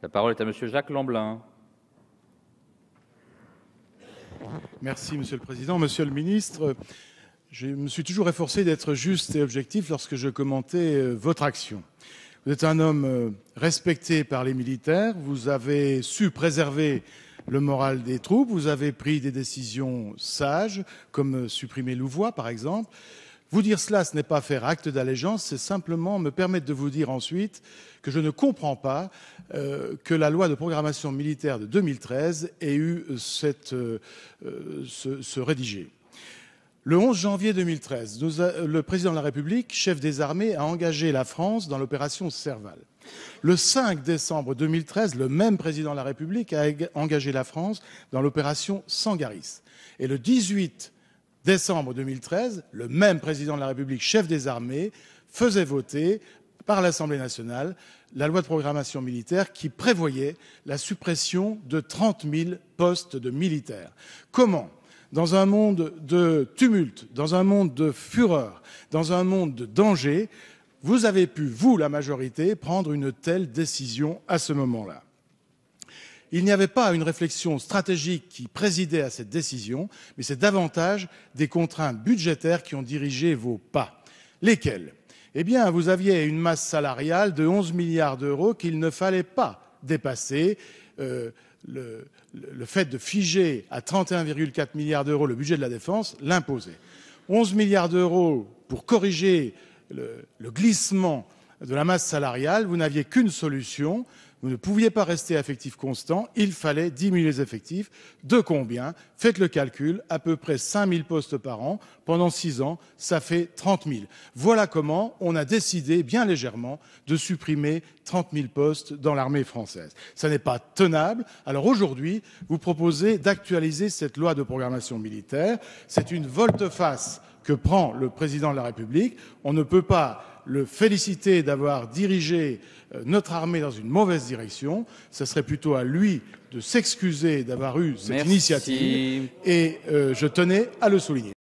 La parole est à Monsieur Jacques Lamblin. Merci Monsieur le Président. Monsieur le Ministre, je me suis toujours efforcé d'être juste et objectif lorsque je commentais votre action. Vous êtes un homme respecté par les militaires, vous avez su préserver le moral des troupes, vous avez pris des décisions sages, comme supprimer Louvois par exemple. Vous dire cela, ce n'est pas faire acte d'allégeance, c'est simplement me permettre de vous dire ensuite que je ne comprends pas que la loi de programmation militaire de 2013 ait eu ce rédigé. Le 11 janvier 2013, le président de la République, chef des armées, a engagé la France dans l'opération Serval. Le 5 décembre 2013, le même président de la République a engagé la France dans l'opération Sangaris. Et le 18 décembre 2013, le même président de la République, chef des armées, faisait voter par l'Assemblée nationale la loi de programmation militaire qui prévoyait la suppression de 30 000 postes de militaires. Comment ? Dans un monde de tumulte, dans un monde de fureur, dans un monde de danger, vous avez pu, vous, la majorité, prendre une telle décision à ce moment-là. Il n'y avait pas une réflexion stratégique qui présidait à cette décision, mais c'est davantage des contraintes budgétaires qui ont dirigé vos pas. Lesquelles ? Eh bien, vous aviez une masse salariale de 11 milliards d'euros qu'il ne fallait pas dépasser. Le fait de figer à 31,4 milliards d'euros le budget de la défense l'imposait. 11 milliards d'euros pour corriger le glissement de la masse salariale, vous n'aviez qu'une solution. Vous ne pouviez pas rester à effectif constant, il fallait diminuer les effectifs. De combien ? Faites le calcul, à peu près 5 000 postes par an. Pendant 6 ans, ça fait 30 000. Voilà comment on a décidé, bien légèrement, de supprimer 30 000 postes dans l'armée française. Ça n'est pas tenable. Alors aujourd'hui, vous proposez d'actualiser cette loi de programmation militaire. C'est une volte-face que prend le président de la République. On ne peut pas le féliciter d'avoir dirigé notre armée dans une mauvaise direction. Ce serait plutôt à lui de s'excuser d'avoir eu cette initiative et je tenais à le souligner.